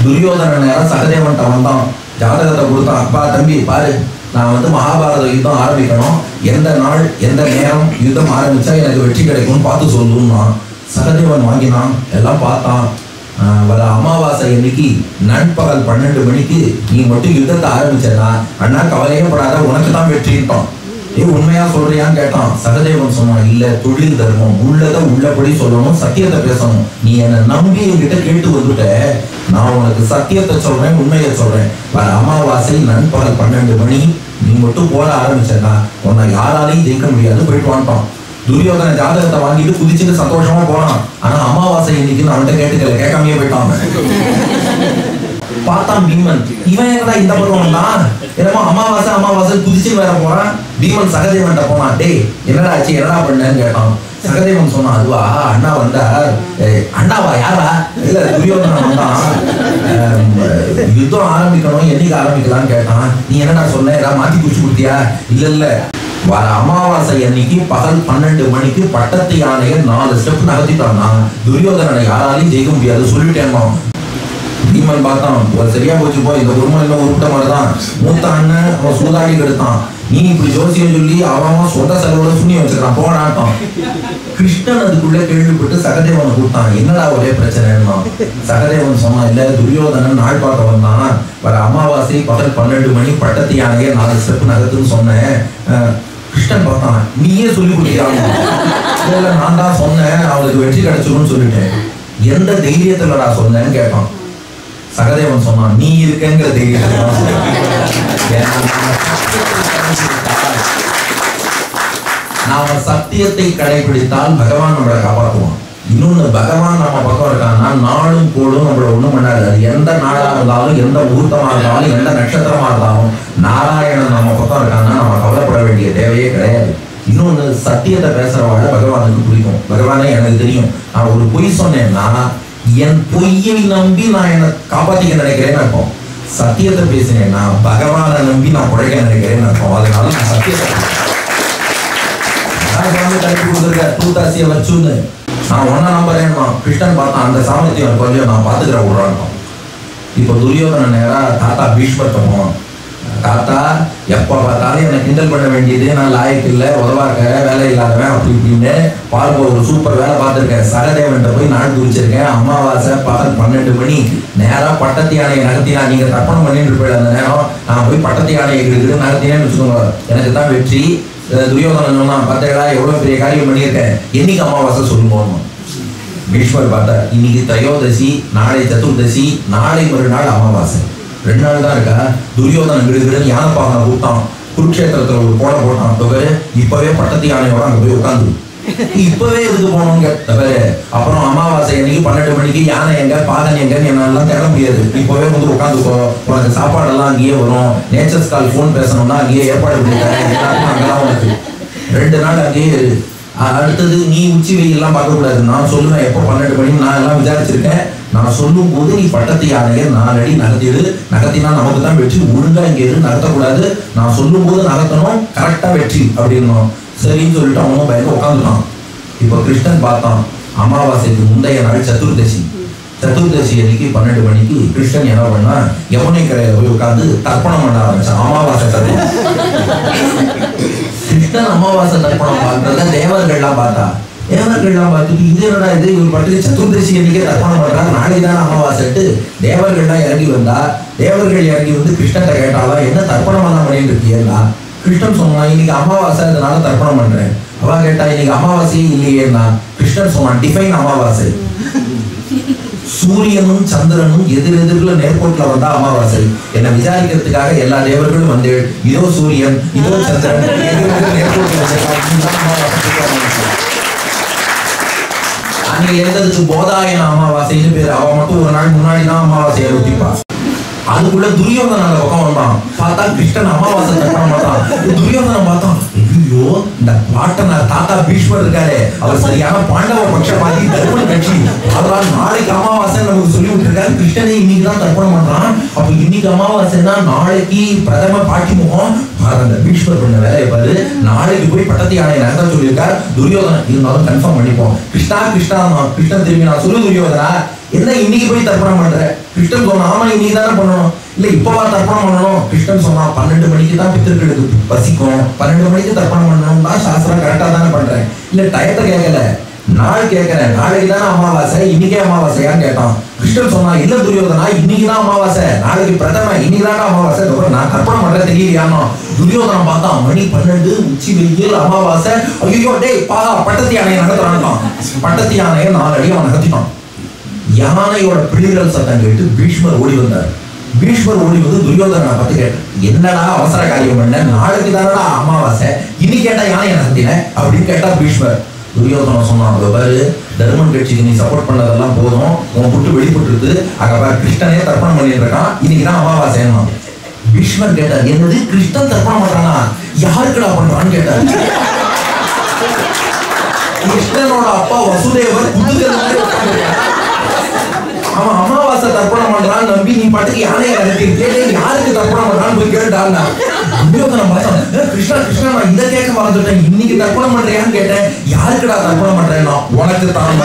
துரியோதன நேரம் சகதேவன்ட்ட வந்தான், ஜாதகத்தை கொடுத்தான். அப்பா தம்பி பாரு, நான் மகாபாரத யுத்தம் ஆரம்பிக்கணும், எந்த நாள் எந்த நேரம் யுத்தம் ஆரம்பிச்சா எனக்கு வெற்றி கிடைக்கும்னு பார்த்து சொல்லணும்னா சகதேவன் வாங்கினான். எல்லாம் பார்த்தான். வர அமாவாசை அன்னைக்கு நண்பகல் 12 மணிக்கு நீ மட்டும் யுத்தத்தை ஆரம்பிச்சா அண்ணா கவலையே படாத, உனக்கு தான் வெற்றிட்டான். உண்மையா சொல்றியான்னு கேட்டான். சகதேவன் சொன்னான், இல்ல, தொழில் தர்மம், உள்ளதை உள்ளபடி சொல்லணும், சத்தியத்தை பேசணும். நீ என்னை நம்பி என்கிட்ட கேட்டு வந்துட்ட, நான் உனக்கு சத்தியத்தை சொல்றேன், உண்மையை சொல்றேன். வர அமாவாசை நண்பகல் 12 மணி நீ மட்டும் போட ஆரம்பிச்சா உன்னை யாராலையும் ஜெயிக்க முடியாது, போயிட்டு வான்ட்டான். துரியோதன ஜாதகத்தை வாங்கிட்டு குதிச்சுட்டு சந்தோஷமா போனான். ஆனா அமாவாசை இன்னைக்கு அவன்கிட்ட கேட்டுக்கல, கேட்காமையே போயிட்டான். பார்த்தான் பீமன், இவன் என்னடா இந்த பக்கம் வந்தான், என்னமோ அமாவாசை அமாவாசை குதிச்சு வேற போறான். பீமன் சகதேவன்ட்ட போனான், டேய் என்னடா ஆச்சு, என்னடா பண்ணேன்னு கேட்டான். சகதேவன் சொன்னான், அதுவா அண்ணா வந்தார். அண்ணாவா, யாரா? இல்ல துரியோதனன் வந்தான், யுத்தம் ஆரம்பிக்கணும், என்னைக்கு ஆரம்பிக்கலான்னு கேட்டான். நீ என்னடா சொன்ன, ஏதாவது மாத்தி குடிச்சு கொடுத்தியா? இல்ல இல்ல, வர அமாவாசை அன்னைக்கு பகல் 12 மணிக்கு பட்டத்து யானையை 4 ஸ்டெப் நகர்த்திட்டான்னா துரியோதனனை யாராலையும் ஜெயிக்க முடியாது சொல்லிட்டேன். பீமன் பார்த்தான், சரியா போச்சு போ, இந்த குடும்பம் இன்னும் உருட்ட மாதிரிதான். மூத்த அண்ணன் அவன் சூதாடி எடுத்தான், நீ இப்படி ஜோசியம் சொல்லி அவன் சொந்த செலவோட சுண்ணி வச்சுக்கிறான், போனாட்டான். கிருஷ்ணன் அதுக்குள்ள கேள்விப்பட்டு சகதேவனை கூப்பிட்டான், என்னடா ஒரே பிரச்சனைன்னா. சகதேவன் சொன்னான், இல்ல துரியோதனன் நாள் பார்க்க வந்தான், வர அமாவாசை பகல் 12 மணி பட்டத்து யானையை 4 ஸ்டெப் நகர்த்துன்னு சொன்னேன். கிருஷ்ணன் பார்த்தான், நீயே சொல்லி கொடுத்தியாங்க. இல்ல நான் தான் சொன்னேன், அவளுக்கு வெற்றி கிடைச்சிரும்னு சொல்லிட்டேன். எந்த தைரியத்துல நான் சொன்னேன்னு கேட்டான். சகதேவன் சொன்னான், நீ இருக்கங்கிற தைரியத்துல. நாம சத்தியத்தை கடைபிடித்தால் பகவான் நம்மளை காப்பாற்றுவான். இன்னொன்னு, பகவான் நம்ம பக்கம் இருக்கான்னா நாளும் கோளும் நம்மள ஒண்ணும் பண்ணாது. அது எந்த நாளா இருந்தாலும், எந்த முகூர்த்தமா இருந்தாலும், எந்த நட்சத்திரமா இருந்தாலும், நாராயணன் நம்ம பக்கம் இருக்கான்னா நம்ம கவலைப்பட வேண்டிய தேவையே கிடையாது. இன்னொன்னு, சத்தியத்தை பேசுறவாழ பகவானுக்கு பிடிக்கும். பகவானே எனக்கு தெரியும், நான் ஒரு பொய் சொன்னேன்னா என் பொய்யை நம்பி நான் என்னை காப்பாத்திக்க நினைக்கிறேன்னு அர்த்தம். சத்தியத்தை பேசினேன்னா பகவானை நம்பி நான் உழைக்க நினைக்கிறேன்னு அர்த்தம். அதனால நான் சத்தியத்தை தலைப்பு கொடுத்துருக்க தூத்தாசிய வச்சுன்னு நான் ஒன்ன நம்புறேன்னா கிருஷ்ணன் பார்த்தான், அந்த சாமர்த்தியம் கொஞ்சம் நான் பார்த்துக்கிற விடுறான். இப்போ துரியோதன நேரா தாத்தா பீஷ்மர்ட்ட போவான். தாத்தா எப்போ பார்த்தாலும் என்னை கிண்டல் பண்ண வேண்டியது, நான் லாயக்கு இல்லை, உதவா இருக்க, வேலை இல்லாதவன் அப்படி இப்படின்னு பார்க்க ஒரு சூப்பர் வேலை பார்த்துருக்கேன். சகதேவன்ட்ட போய் நாள் குறிச்சிருக்கேன். அமாவாசை பகல் 12 மணி நேராக பட்டத்து யானையை நகர்த்தினா நீங்கள் தர்ப்பணம் பண்ணிட்டு இருப்பேன். அந்த நேரம் நான் போய் பட்டத்து யானையை இருக்குது நகர்த்தினேன்னு வச்சுக்கோங்க, எனக்கு தான் வெற்றி. துரியோதனன் சொன்னா, பார்த்தேடா எவ்வளோ பெரிய காரியம் பண்ணியிருக்கேன், என்னைக்கு அமாவாசை சொல்லுவோம். பீஷ்மர் பார்த்தா, இன்னைக்கு திரையோதசி, நாளை சதுர்தசி, நாளை மறுநாள் அமாவாசை, 2 நாள் தான் இருக்கா. துரியோதனன் விடுகிறேன் யானை பாகனை கூட்டான், குருக்ஷேத்திரத்துல ஒரு கோடை போட்டான். இப்பவே பட்டத்து யானையோட அங்க போய் உட்காந்து இப்பவே எதுக்கு போனோங்க. அப்புறம் அமாவாசை அன்னைக்கு 12 மணிக்கு யானை எங்க பாகன் எங்கன்னு என்னாலாம் தேட முடியாது. இப்பவே உட்காந்துக்கோ, உனக்கு சாப்பாடெல்லாம் அங்கேயே வரும், நேச்சர்ஸ் கால் போன் பேசணும்னா அங்கேயே ஏற்பாடு பண்ணிட்டாங்க, எல்லாருக்கும் அங்கெல்லாம் உனக்கு 2 நாள் அங்கேயே. அடுத்தது நீ உச்சி வெயிலாம் பார்க்க கூடாது, நான் சொல்லுவேன் எப்போ 12 மணி நான் எல்லாம் விசாரிச்சிருக்கேன். நான் சொல்லும் போது நீ பட்டத்து யானையை 4 அடி நகர்த்திடு, நகர்த்தினா நமக்கு தான் வெற்றி, ஒழுங்கா இங்க எதுவும் நகர்த்தக்கூடாது, நான் சொல்லும் போது நகர்த்தணும், கரெக்டா வெற்றி அப்படின்னும். சரின்னு சொல்லிட்டு அவனும் பயந்து உட்காந்துட்டான். இப்போ கிருஷ்ணன் பார்த்தான், அமாவாசைக்கு முந்தைய நாள் சதுர்தசி. சதுர்தசி அன்னைக்கு 12 மணிக்கு கிருஷ்ணன் என்ன பண்ணா, யமுனை கரையில போய் உட்காந்து தர்ப்பணம் பண்ண ஆரம்பிச்சான். அமாவாசை தர்ப்பணம். கிருஷ்ணன் அமாவாசை தர்ப்பணம் பார்க்கறத தேவர்கள்லாம் பார்த்தா, தேவர்கள்லாம் பார்த்துட்டு இது என்னடா இது, இவர் பட்டு சதுர்தசி அன்னைக்கே தர்ப்பணம் பண்றாங்க, நாளை தான் அமாவாசைட்டு தேவர்கள்லாம் இறங்கி வந்தா. தேவர்கள் இறங்கி வந்து கிருஷ்ணத்தை கேட்டாலாம், என்ன தர்ப்பணம் பண்ண பண்ணிட்டு இருக்கீங்களா? கிருஷ்ணன் சொன்னான், இன்னைக்கு அமாவாசை, அதனால தர்ப்பணம் பண்றேன். அவ கேட்டா, இன்னைக்கு அமாவாசையே இல்லையேன்னா. கிருஷ்ணன் சொன்னான், டிஃபைன் அமாவாசை. சூரியனும் சந்திரனும் எதிரெதிர்ல நேர்கோட்டில் வந்தா அமாவாசை. என்னை விசாரிக்கிறதுக்காக எல்லா தேவர்களும் வந்து, இதோ சூரியன் இதோ சந்திரன் நேர்கோட்டில் அன்னைக்கு எழுந்ததுக்கு போதாயன அமாவாசைன்னு பேரு. அவ மட்டும் ஒரு நாள் முன்னாடி தான் அமாவாசையை ஒட்டிப்பா. அதுக்குள்ள துரியோதனன் அந்த பக்கம் வந்தான். பார்த்தா கிருஷ்ணன் அமாவாசை தர்ப்பணம் பார்த்தான். துரியோதனன் பார்த்தான், ஐயோ இந்த பாட்டனார் தாத்தா பீஷ்மர் இருக்காரு, அவர் சரியான பாண்டவ பட்சபாதி, தர்ப்பண கட்சி. அதனால நாளைக்கு அமாவாசை நமக்கு சொல்லி விட்டுருக்காரு, கிருஷ்ணனை இன்னைக்கு தான் தர்ப்பணம் பண்றான். அப்ப இன்னைக்கு அமாவாசைன்னா நாளைக்கு பிரதம பாட்டி முகம். அந்த பீஷ்மர் பண்ண வேலையை பாரு, நாளைக்கு போய் பட்டத்து யானை நகர்த்த சொல்லியிருக்கார். துரியோதனன் இருந்தாலும் கன்ஃபார்ம் பண்ணிப்போம். கிருஷ்ணா கிருஷ்ணா, கிருஷ்ணன் திரும்பி நான் சொல்லு துரியோதனா, என்ன இன்னைக்கு போய் தர்ப்பணம் பண்ற? கிருஷ்ணன் சொன்னா ஆமா இன்னைக்கு தானே பண்ணணும். இல்ல இப்பவா தர்ப்பணம் பண்ணணும்? கிருஷ்ணன் சொன்னா 12 மணிக்கு தான் பித்திருக்களுக்கு பசிக்கும், 12 மணிக்கு தர்ப்பணம் பண்ணணும்னா சாஸ்திரம் கரெக்டா தானே பண்றேன். இல்ல டயத்தை கேட்கல, நாள் கேட்கிறேன், நாளைக்கு தானே அமாவாசை, இன்னைக்கே அமாவாசையான்னு கேட்டான். கிருஷ்ணன் சொன்னா இல்ல துரியோதனா, இன்னைக்குதான் அமாவாசை, நாளைக்கு பிரதம, இன்னைக்குதான் அமாவாசை, நான் தர்ப்பணம் பண்றேன் தெரியலையானோ. துரியோதனம் பார்த்தா மணி 12, உச்சி வெயில், அமாவாசை. ஐயோ டேய் பாகா, பட்டத்து யானையை நகர்த்துறான்ட்டான். பட்டத்து யானையை 4 அடி அவன் நகர்த்திட்டான். யானையோட பிள்ளைகள் சத்தம் கேட்டு பீஷ்மர் ஓடி வந்தார். பீஷ்மர் ஓடி வந்து துரியோதனை பார்த்து கேட்டார், என்னடா அவசர காரியம் பண்ண, நாளைக்கு தானடா அமாவாசை, இன்னைக்கு கேட்டா யானையை நகர்த்தின அப்படின்னு கேட்டார் பீஷ்மர். துரியோதனம் சொன்னான், பாரு தர்மன் கட்சிக்கு நீ சப்போர்ட் பண்ணதெல்லாம் போதும், உன் புட்டு வெளிப்பட்டு அங்க கிருஷ்ணனே தர்ப்பணம் பண்ணிட்டு இருக்கான், இன்னைக்குதான் அமாவாசைன்னா. பீஷ்மர் கேட்டார், என்னது கிருஷ்ணன் தர்ப்பணம் பண்றானா, யாருக்குடா பண்றான்னு கேட்டார். கிருஷ்ணனோட அப்பா வசுதேவர் அவன் அமாவாசை தர்ப்பணம் பண்றான்னு நம்பி நீ பாட்டுக்கு யானையை நடத்திருக்கே, யாருக்கு தர்ப்பணம் பண்றான்னு போய் கேட்டாங்க. துரியோதனம் பார்த்தோம், கிருஷ்ணா கிருஷ்ணா நான் இதை கேட்க மறந்துட்டேன், இன்னைக்கு தர்ப்பணம் பண்றியான்னு கேட்டேன். யாருக்குடா தர்ப்பணம் பண்றேன்னா உனக்கு தான்.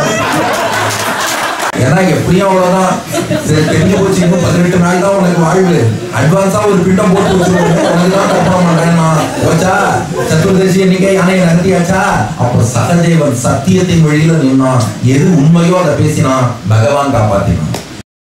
ஏன்னா எப்படியும் அவ்வளவுதான், தெரிஞ்சு போச்சு, இன்னும் 18 நாள் தான் உனக்கு வாழ்வு, அட்வான்ஸா ஒரு பிண்டம் போட்டு வச்சுருவோம், உனக்கு தான் தர்ப்பணம் பண்றேன்னா போச்சா. சதுர்தசி இன்னைக்கே யானையை நடத்தியாச்சா. அப்போ சகதேவன் சத்தியத்தின் வழியில நின்னான், எது உண்மையோ அதை பேசினான், பகவான் காப்பாத்தினான்.